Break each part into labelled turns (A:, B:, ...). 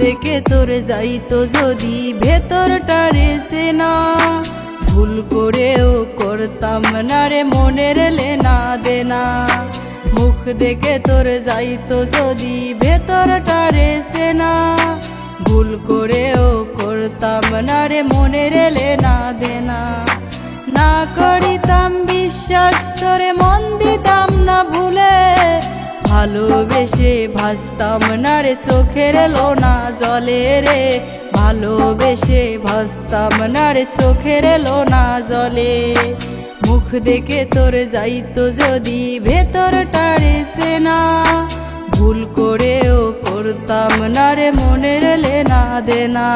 A: দেখে তোর যাইতো যদি ভেতরটারে সেনা, ভুল করেও করতাম না রে মনের লেনা দেনা। মুখ দেখে তোর যাইতো যদি ভেতরটারে সেনা, ভুল করেও করতাম না রে মনের লেনা দেনা। না করিতাম বিশ্বাস তোরে মন দিতাম না ভুলে, ভালোবেসে ভাসতাম না রে চোখের লোনা জলে রে, ভালোবেসে ভাসতাম না রে চোখের লোনা জলে। মুখ দেখে তোর যাইতো যদি ভেতরটারে সেনা, ভুল করেও করতাম না রে মনের লেনা দেনা।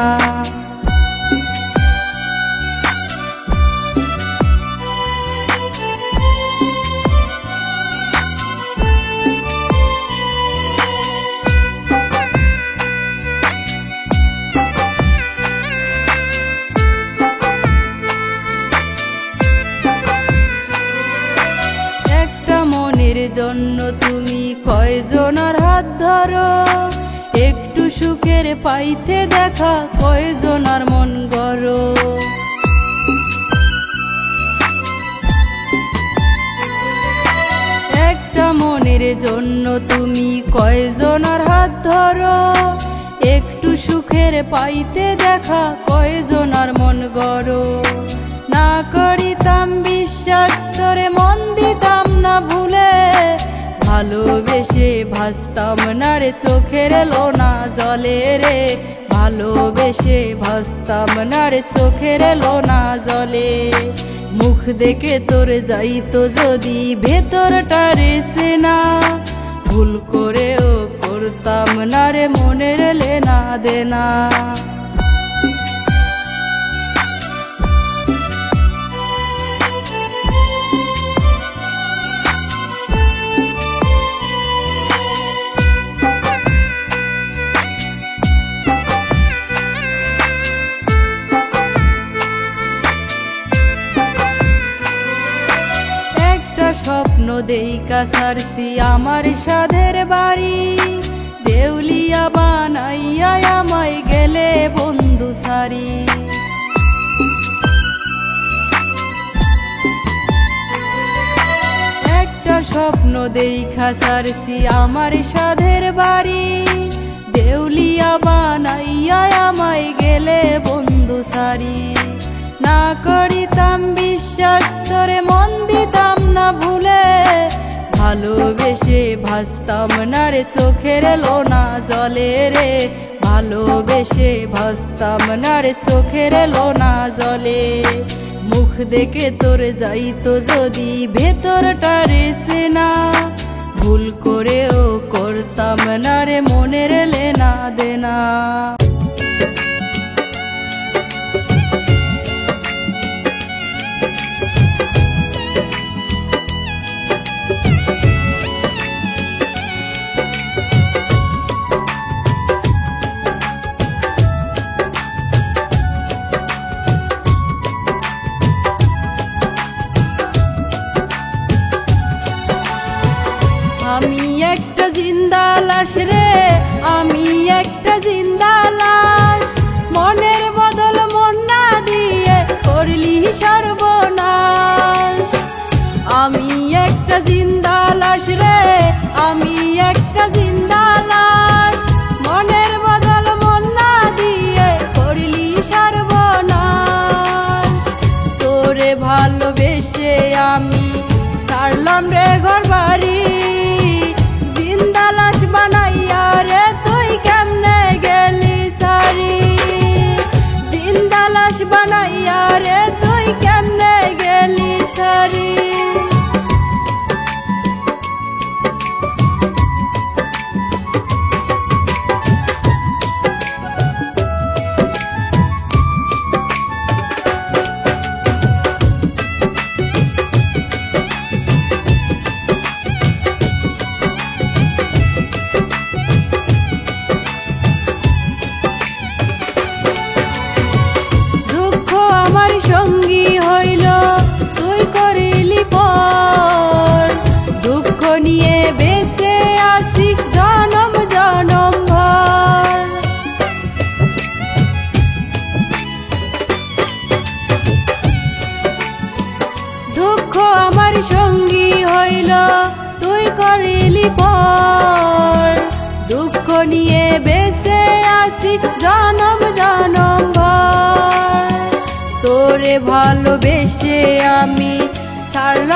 A: জন্য তুমি কয়জনার হাত ধরো, একটু সুখের পাইতে দেখা কয়জনার মন গড়ো। একটা মনের জন্য তুমি কয়জনার হাত ধরো, একটু সুখের পাইতে দেখা কয়জনার মন গড়ো। না করিতাম বিশ্বাস তোরে মন দিতাম না ভুলে, ভালোবেসে ভাসতাম না রে চোখের লোনা জলে রে, ভালোবেসে ভাসতাম না রে চোখের লোনা জলে। মুখ দেখে তোর যাইতো যদি ভেতরটারে সেনা, ভুল করেও করতাম না রে মনের লেনা দেনা। স্বপ্ন দেইকা সারছি আমার সাধের বাড়ি, দেউলিয়া বানাইয়া আমায় গেলে বন্ধু সারি। একটা স্বপ্ন দেইখা সারছি আমার সাধের বাড়ি, দেউলিয়া বানাইয়া আমায় গেলে বন্ধু সারি। না করিতাম বিশ্বাস তোরে মন দিতাম না ভুলে, ভালোবেসে ভাসতাম না রে চোখের লোনা জলে রে, ভালোবেসে ভাসতাম না রে চোখের লোনা জলে। মুখ দেখে তোর যাইতো যদি ভেতরটারে সেনা, ভুল করেও করতাম না রে মনের লেনা দেনা। আমি একটা জিন্দা লাশ রে, আমি একটা জিন্দা লাশ, মনের বদল মন না দিয়ে করলি সর্বনাশ। আমি একটা জিন্দা লাশ রে, আমি একটা জিন্দা লাশ, মনের বদল মন না দিয়ে করলি সর্বনাশ। তোরে ভালোবেসে আমি ছাড়লাম রে ঘর বাড়ি, বানাইয়া রে তুই কেমনে গেলি সারি, জিন্দা লাশ বানাইয়া রে তুই কেমনে গেলি সারি।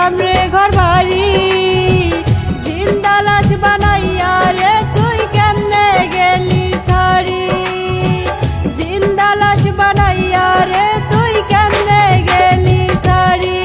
A: সারলাম রে ঘর বাড়ি, জিন্দা লাশ বানাইয়া রে তুই কেমনে গেলি সারি, জিন্দা লাশ বানাইয়া রে তুই কেমনে গেলি সারি।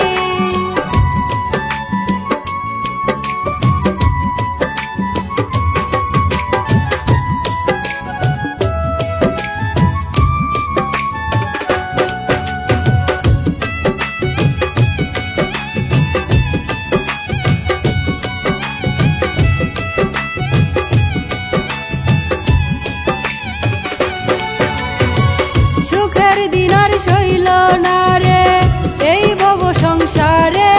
A: সুখের দিন আর সইল না রে এই ভব সংসারে,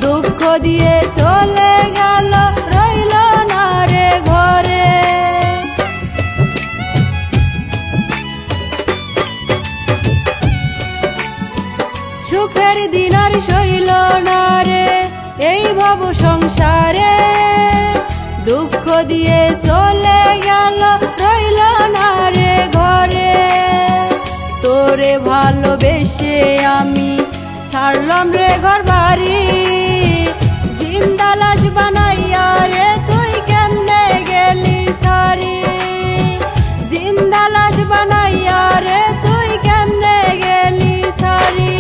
A: দুঃখ দিয়ে চলে গেল রইল না রে ঘরে। সুখের দিন আর সইল না রে এই ভব সংসারে, দুঃখ দিয়ে চলে গেল রইল না রে ঘরে। তোরে ভালোবেসে আমি ছাড়লাম রে ঘর বাড়ি, জিন্দা লাশ বানাইয়া রে তুই কেমনে গেলি সারি, জিন্দা লাশ বানাইয়া রে তুই কেমনে গেলি সারি।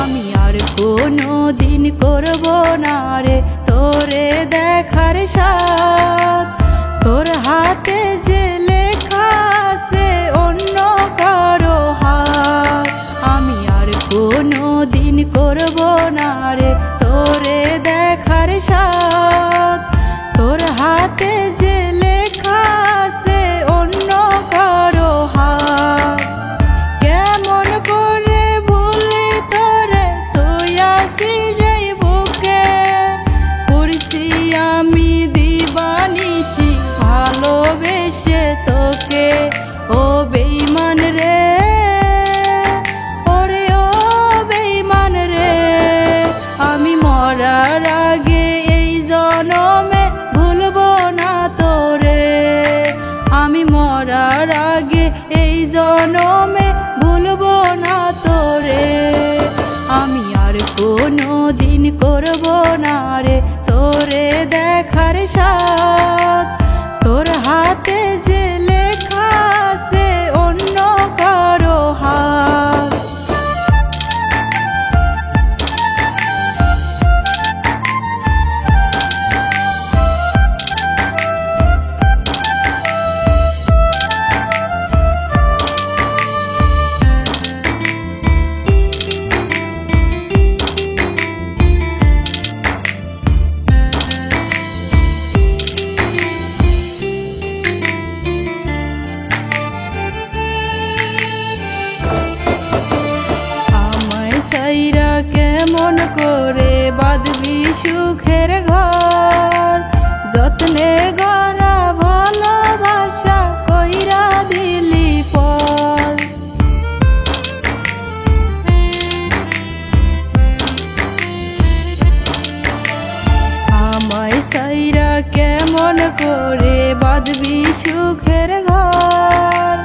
A: আমি আর কোনো দিন করব না রে তোরে দেখার সাথ, তোর হাতে যে লেখা আছে অন্য কারো হাত। আমি আর কোনো দিন করব না রে তোরে দেখার সাথ, তোর হাতে যে লেখা আছে অন্য কারো হাত। কেমন করে ভুলি তোরে তুই আসিস এই বুকে, করছি আমি দিবানিশি ভালোবেসে তোকে। ও বেঈমান রে, ওরে ও বেঈমান রে, আমি মরার আগে এই জনমে ভুলবো না তোরে, আমি মরার আগে এই জনমে ভুলবো না তোরে। আমি আর কোনো দিন করব না রে তোরে দেখার সাথ, তোর হাতে যে লেখা আছে অন্য কারো হাত। কেমন করে বাঁধবি সুখের ঘর, যত্নে গড়া ভালোবাসা কইরা দিলি পর। আমায় সাইরা কেমন করে বাঁধবি সুখের ঘর,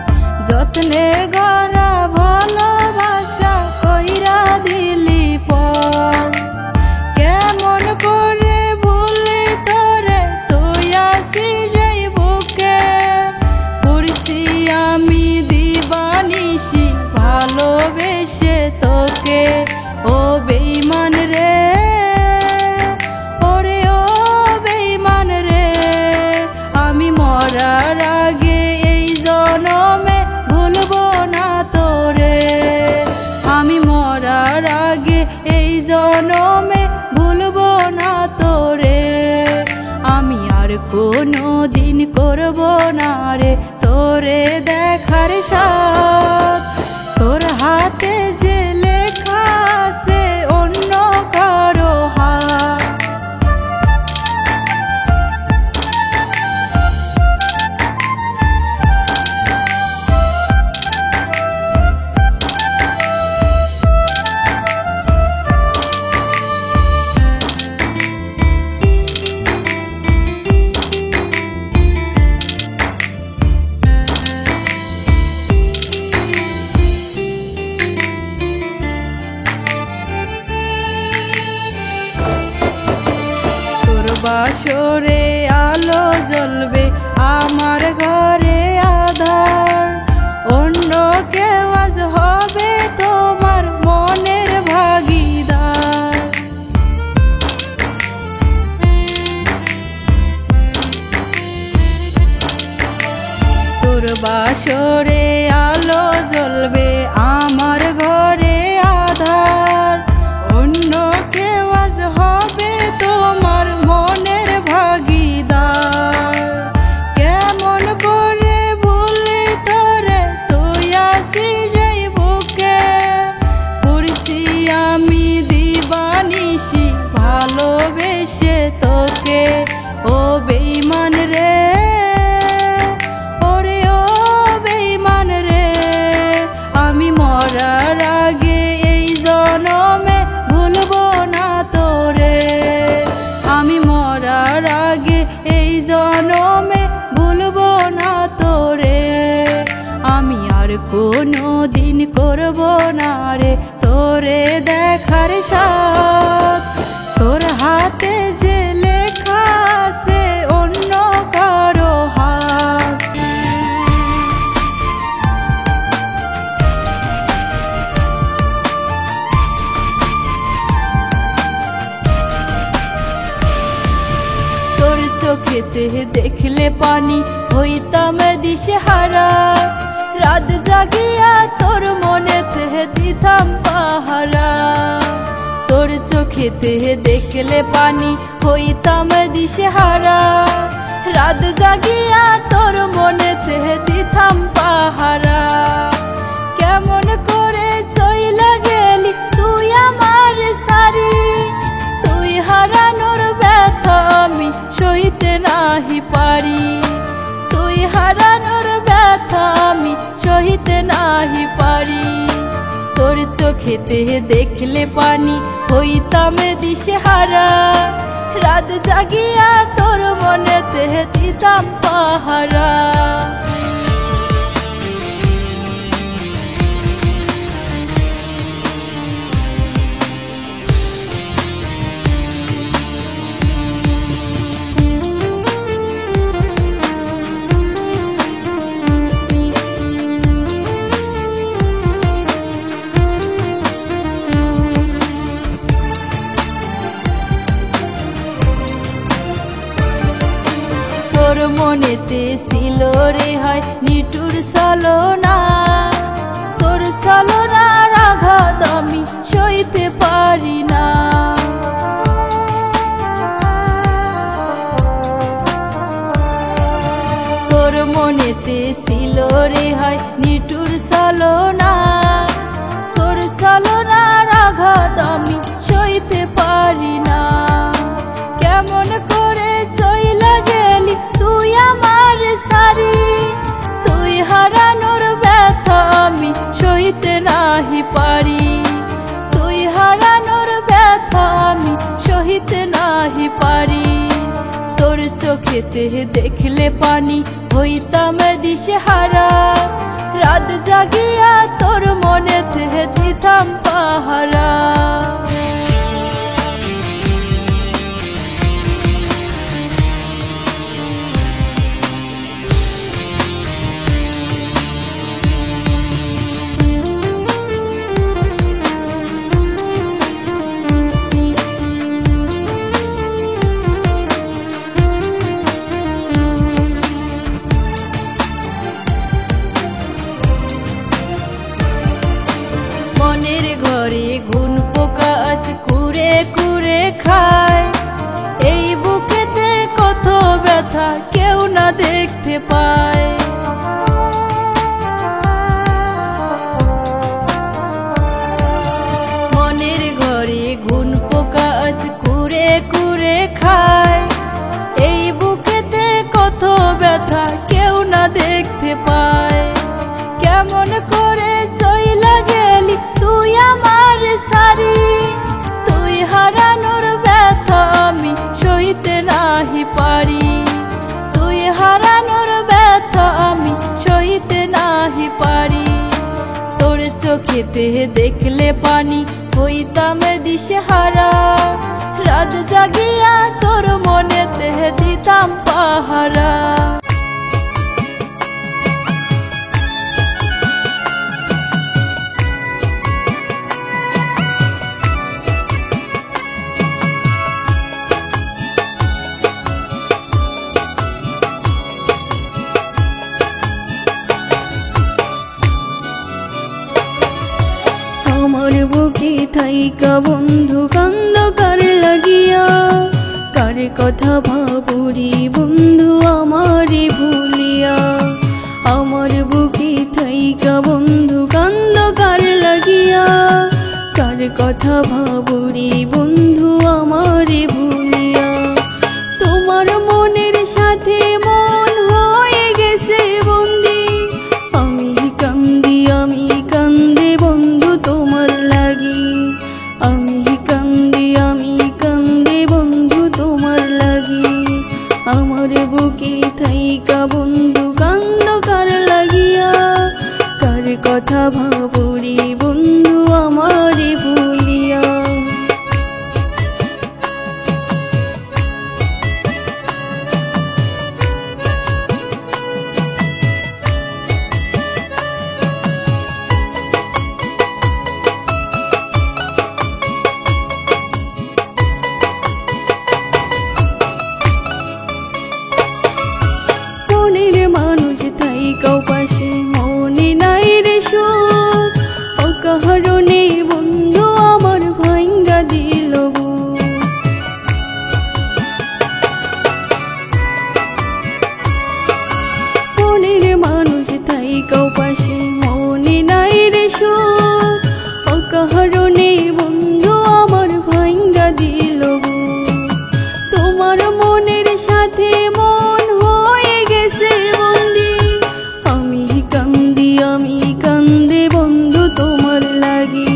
A: যত্নে গড়া ভালোবাসা কইরা দিলি পর। কেমন করে ভুলি তোরে তুই আসিস এই বুকে, করছি আমি দিবানিশি ভালোবেসে তোকে। ও বেঈমান রে, ওরে ও বেঈমান রে, আমি মরার আগে এই জনমে ভুলবো না তোরে, আমি মরার আগে এই জনমে ভুলবো না তোরে। আমি আর কোনো দিন করব না রে তোরে দেখার সাথ, তোর হাতে যে লেখা আছে অন্য কারো বাসরে আলো জ্বলবে আমার ঘরে আধার, অন্য কেউ আজ হবে তোমার মনের ভাগীদার। তোর বাসরে আলো জ্বলবে আমার ঘরে আধার, অন্য কেউ আজ হবে তোমার মনের ভাগীদার। কেমন করে ভুলে তোরে তুই আসিস এই বুকে, করছি আমি দিবানিশি ভালোবেসে তোকে। ও বেঈমান রে, ওরে ও বেঈমান রে, আমি মরার আগে এই জনমে ভুলবো না তোরে। আমি মরার আগে এই জনমে ভুলবো না তোরে। আমি আর কোনো দিন করবো না রে তোরে দেখার সাথ। তোর হাতে যে লেখা আছে অন্য কারো হাত। তোর চোখেতে দেখলে পানি হইতাম দিশেহারা, রাত জাগিয়া তোর মনেতে দিতাম পাহারা। তোর চোখেতে দেখলে পানি হইতাম দিশেহারা, রাত জাগিয়া তোর মনেতে দিতাম পাহারা। কেমন করে চইলা গেলি তুই আমার সারি, তুই হারানোর ব্যথা আমি সইতে নাহি পারি। তুই হারানোর ব্যথা আমি সইতে নাহি পারি। তোর চোখেতে দেখলে পানি হইতাম দিশেহারা, রাত জাগিয়া তোর মনেতে দিতাম পাহারা। তোর মনেতে ছিল রে হয় নিটুর ছলনা, তোর ছলনার আঘাত আমি সইতে পারি না। তোর মনেতে ছিল রে হয় নিটুর ছলনা, তোর ছলনার আঘাত আমি সইতে পারি না। কেমন করে চইলা গেলি তুই আমার সারি, তুই হারানোর ব্যথা আমি সইতে নাহি পারি। তুই হারানোর ব্যথা আমি সইতে নাহি পারি। তোর চোখেতে দেখলে পানি হইতাম দিশেহারা, রাত জাগিয়া তোর মনেতে দিতাম পাহারা। মনের ঘরে ঘুন পোকা আছে কুরে কুরে খায়, এই বুকেতে কত ব্যথা কেউ না দেখতে পায়। মনের ঘরে ঘুন পোকা আছে কুরে কুরে খায়, এই বুকেতে কত ব্যথা কেউ না দেখতে পায়। কেমন করে চইলা গেলি তুই আমার সারি, তুই হারানোর ব্যথা আমি সইতে নাহি পারি। তুই হারানোর ব্যথা আমি সইতে নাহি পারি। তোর চোখেতে দেখলে পানি হইতাম দিশেহারা, রাত জাগিয়া তোর মনেতে দিতাম পাহারা।
B: আমার বুকে থাইকা বন্ধু কান্দ কার লাগিয়া, কার কথা ভাবুরি বন্ধু আমারে ভুলিয়া। আমার বুকে থাইকা বন্ধু কান্দ কার লাগিয়া, কার কথা ভাবুরি বন্ধু আমারে ভুলিয়া। তোমার মনের সাথে মন হয়ে গেছে বন্দি, আমি কান্দি আমি কান্দে বন্ধু তোমার লাগি। আমি কান্দি আমি কান্দে বন্ধু তোমার লাগি। আমার বুকে থাইকা বন্ধু কান্দ কার লাগিয়া, কার কথা ভাবুরি বন্ধু আমারে ভুলিয়া। মনের মানুষ থাইকাও পাশে মনে নাই রে সুখ, অকারণে বন্ধু আমার ভাঙ্গা দিল বুক। মনের মানুষ থাইকাও পাশে মনে নাই রে সুখ, অকারণে বন্ধু আমার ভাঙ্গা দিল বুক। তোমার মনের সাথে মন হয়ে গেছে বন্দি, আমি কান্দি আমি কান্দে বন্ধু তোমার লাগি।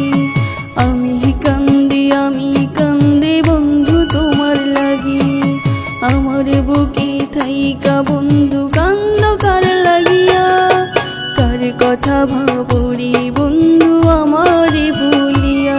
B: আমি কান্দি আমি কান্দে বন্ধু তোমার লাগি। আমার বুকে থাইকা বন্ধু কান্দ কার লাগিয়া, কার কথা ভাবুরি বন্ধু আমারে ভুলিয়া।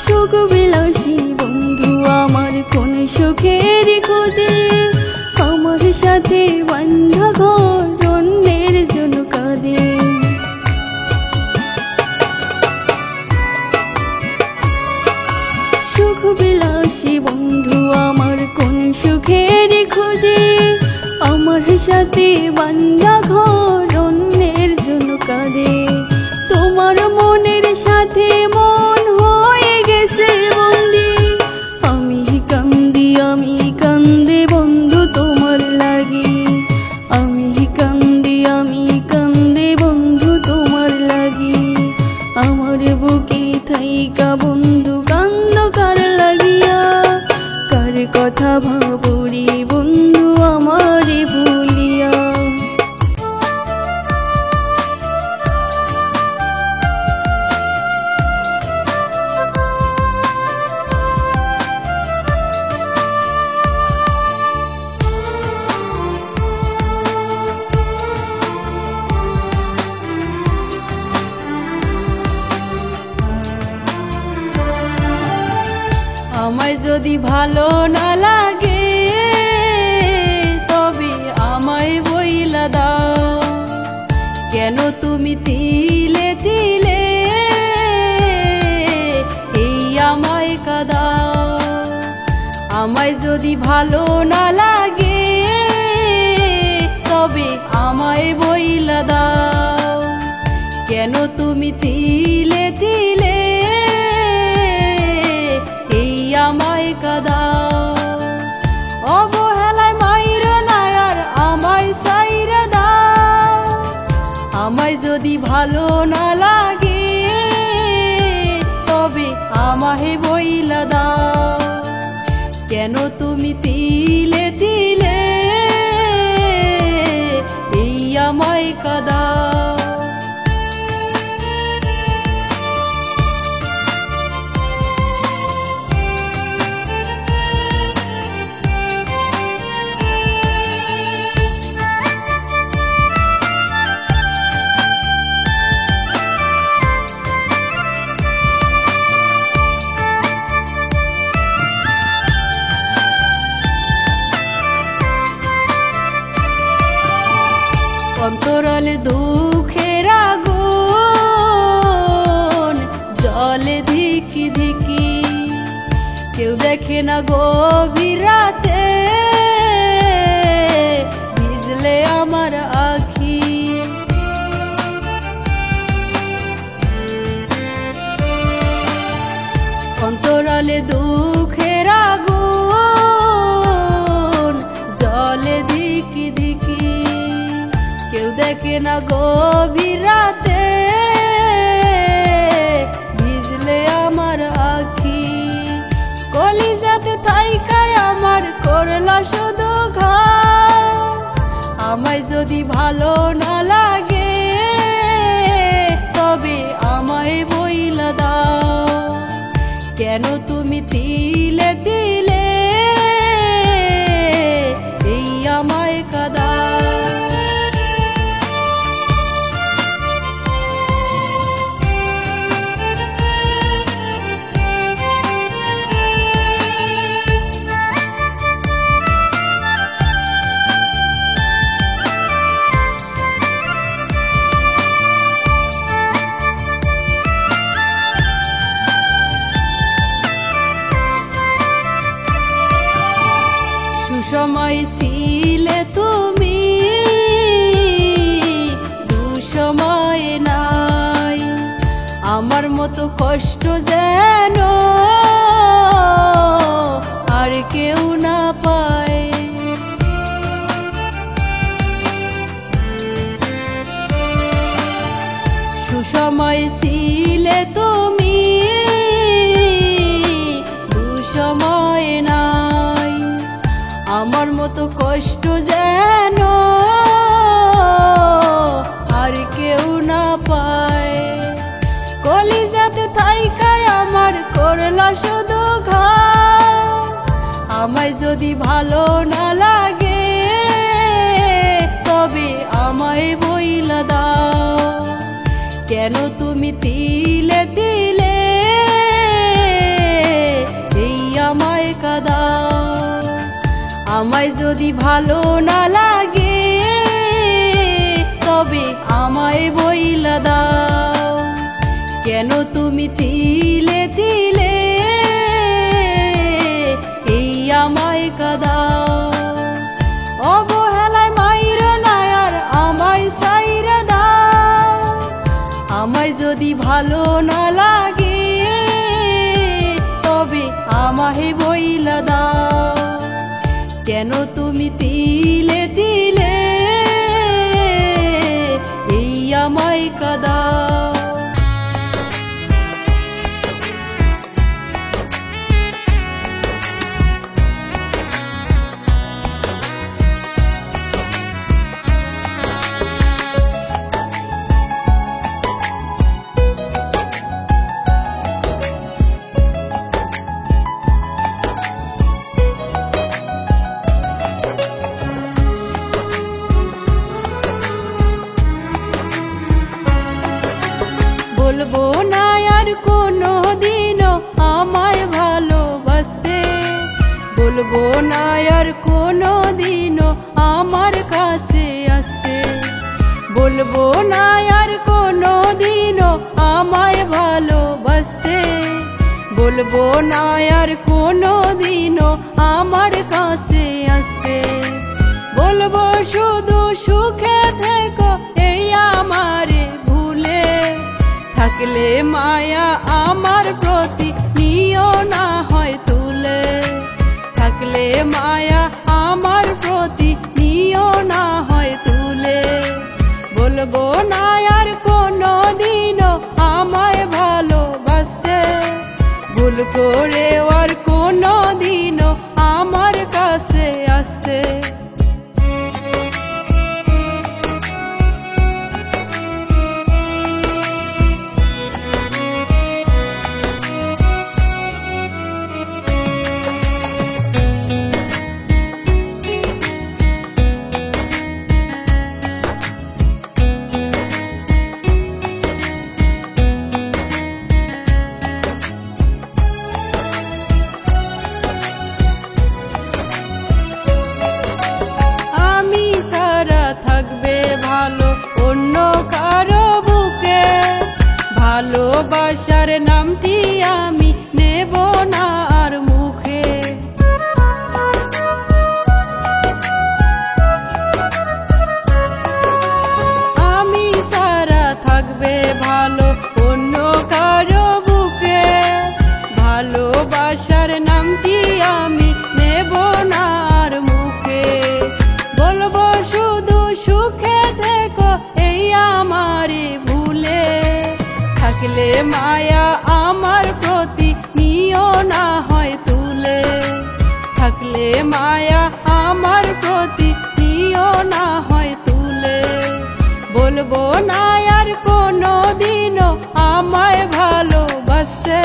B: সুখ বিলাসী বন্ধু আমার কোন সুখের খোঁজে, আমার সাথে বান্ধা ঘর অন্যের জন্য কাঁদে। সুখ বিলাসী বন্ধু আমার কোন সুখের খোঁজে, আমার সাথে বান্ধা ঘর অন্যের জন্য কাঁদে। তোমার মনের সাথে মন হয়ে গেছে বন্দি, আমি কান্দি আমি কান্দে বন্ধু তোমার লাগি। আমি কান্দি আমি কান্দে বন্ধু তোমার লাগি। আমার বুকে থাইকা বন্ধু কান্দ কার লাগিয়া, কার কথা ভাবুরি বন্ধু আমারে ভুলিয়া।
A: আমায় যদি ভালো না লাগে তবে আমায় বইলা দাও, কেন তুমি তিলে তিলে এই আমায় কাঁদাও। আমায় যদি ভালো না লাগে তবে আমায় বইলা দাও, কেন তুমি তিলে তিলে এই আমায় কাঁদাও। অবহেলায় মাইরো না আর আমায় ছাইরা দাও। আমায় যদি ভালো না লাগে তবে আমায় বইলা দাও, কেন তুমি তিলে তিলে এই আমায় কাঁদাও। দুঃখের আগুন জলে ধিকি ধিকি, কেউ দেখে না গভীর রাতে ভিজলে আমার আখি। অন্তরালে দুঃখের আগুন জলে ধিকি ধিকি, কেউ দেখে না গভীর রাতে ভিজলে আমার আখি। কলিজাতে থাইকায় আমার করলা শুধু ঘাও, আমায় যদি ভালো না লাগে তবে আমায় বইলা দাও, কেন তুমি তিলে তিলে এই আমায় কাঁদাও। সময় ছিলে তুমি, দুসময় নাই, আমার মতো কষ্ট যেন আর কেউ না পায়। সুসময় ছিলে তুমি, দুসময় নাই, আমার মতো কষ্ট যেন আর কেউ না পায়। কলিজাতে থাইকায় আমার করলা শুধু ঘাও, আমায় যদি ভালো না লাগে তবে আমায় বইলা দাও, কেন তুমি তিলে তিলে এই আমায় কাঁদাও। আমায় যদি ভালো না লাগে তবে আমায় বইলা দাও, কেন তুমি তিলে তিলে এই আমায় কাঁদাও। অবহেলায় মাইরো না আর আমায় ছাইরা দাও, আমায় যদি ভালো না লাগে তবে আমায় বইলা দাও, কেন তুমি তিলে তিলে এই আমায় কাঁদাও। বলবো না আর কোনো দিনও আমায় ভালোবাসতে, বলবো না আর কোনো দিনও আমার কাছে আসতে, বলবো না আর কোনো দিনও আমায় ভালোবাসতে, বলবো না আর কোনো দিনও আমার কাছে আসতে। বলবো শুধু সুখে থেকো এই আমারে ভুলে, থাকলে মায়া আমার প্রতি নিও না হয় তুলে, থাকলে মায়া আমার প্রতি নিও না হয় তুলে। বলবো না আর কোনো দিনও আমায় ভালোবাসতে, ভুল করে আর কোনো দিনও আমার কাছে আসতে। তোমার নামটি আমি নেব না আর মুখে। আমি সারা থাকবে ভালো অন্য কারো বুকে, ভালোবাসার নামটি আমি নেব না আর মুখে। বলবো শুধু সুখে থেকো এই আমারই ভুলে, থাকলে মায়া আমার প্রতি নিও না হয় তুলে, থাকলে মায়া আমার প্রতি নিও না হয় তুলে। বলবো না আর কোনো দিনও আমায় ভালোবাসতে,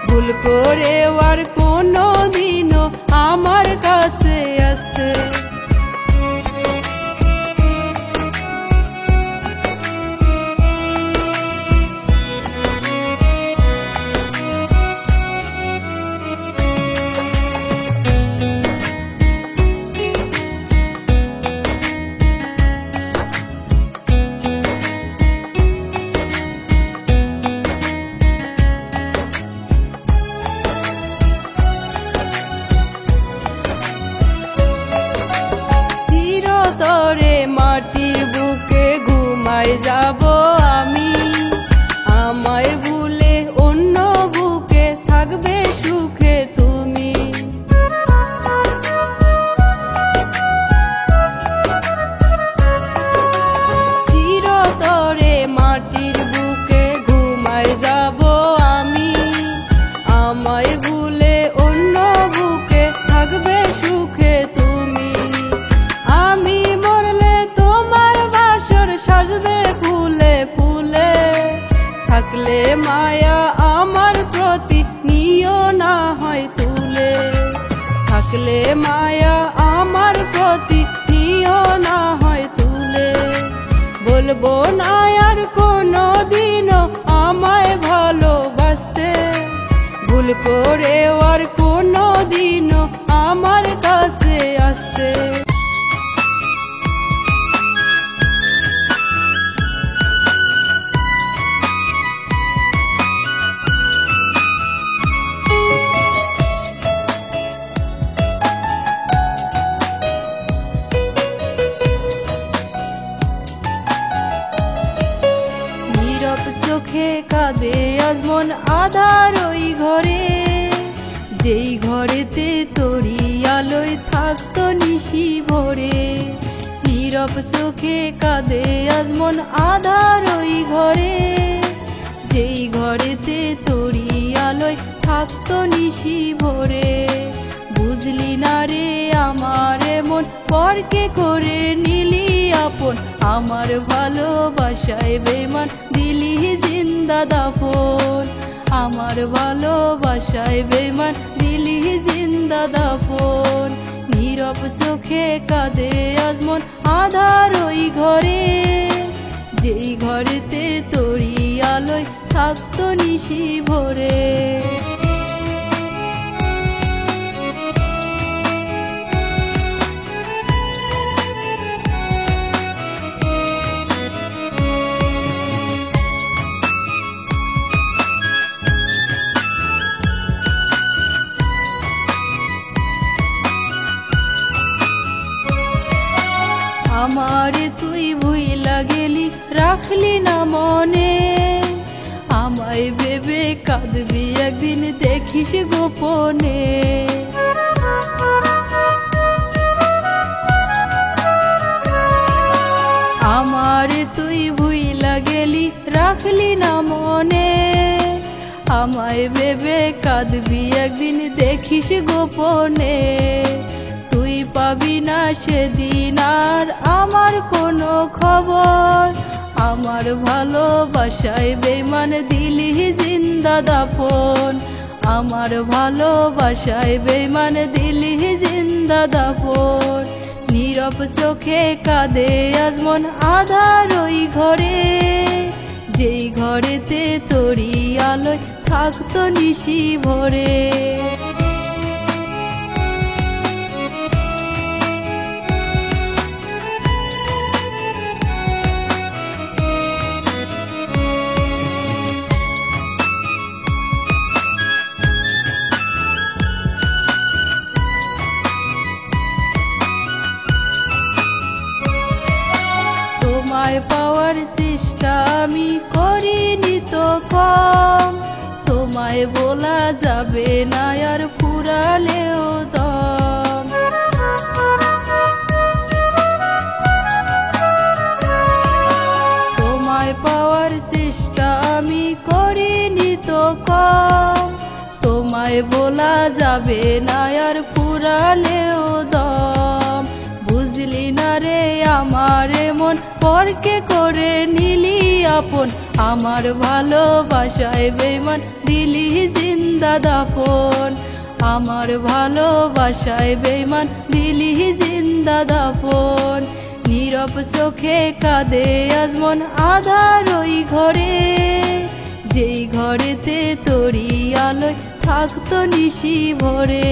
A: ভুল করে আর কোনো দিনও আমার কাছে আসতে। চিরতরে মাটির বুকে ঘুমায় যাব আমি, আমায় ভুলে অন্য বুকে থাকবে সুখে তুমি। চিরতরে মাটির বুকে ঘুমায় যাব আমি, আমায় ভুলে অন্য বুকে থাকবে সুখে তুমি। আমি মরলে তোমার বাসর সাজবে ফুলে ফুলে, থাকলে মায়া আমার প্রতি নিও না হয় তুলে, থাকলে মায়া আমার প্রতি নিও না হয় তুলে। বলবো না আর কোনো দিনও আমায় ভালোবাসতে, ভুল করে আর কোনো দিনও আমার কাছে আসতে। নীরব চোখে কাঁদে আজ মন আধার ওই ঘরে, যেই ঘরেতে তোরি আলোয় থাকতো নিশি ভরে। নীরব চোখে কাঁদে আজ মন আধার ওই ঘরে, যেই ঘরেতে তোরি আলোয় থাকতো নিশি ভরে। বুঝলি না রে আমার মন পরকে করে নিলি আপন, আমার ভালোবাসায় বেমান দিলি জিন্দা দাফন, আমার ভালোবাসায় বেমান দিলি জিন্দা দাফন। নীরব চোখে কাঁদে আজ মন আধার ওই ঘরে, যেই ঘরেতে তোরি আলোয় থাকতো নিশি ভরে। আমারে তুই ভুইলা গেলি রাখলি না মনে, আমায় ভেবে কাঁদবি একদিন দেখিস গোপনে। আমারে তুই ভুইলা গেলি রাখলি না মনে, আমায় ভেবে কাঁদবি একদিন দেখিস গোপনে। তুই পাবি না সেদিন আর আমার কোনো খবর, আমার ভালোবাসায় বেমান দিলি জিন্দা দাফন, আমার ভালোবাসায় বেমান দিলি জিন্দা দাফন। নীরব চোখে কাঁদে আজ মন আধার ওই ঘরে, যেই ঘরেতে তোরি আলোয় থাকতো নিশি ভরে। যাবে না আর ফুরালেও দম। তোমায় পাওয়ার চেষ্টা আমি করিনি তো কম, তোমায় বলা যাবে না আর ফুরালেও দম। বুঝলি না রে আমার মন, পরকে করে নিলি আপন, আমার ভালোবাসায় বেঈমান দিলি জিন্দা দাফন। আমার ভালোবাসায় বেঈমান দিলি জিন্দা দাফন। নীরব চোখে কাঁদে আজ মন আধার ওই ঘরে, যেই ঘরেতে তোরি আলোয় থাকতো নিশি ভরে।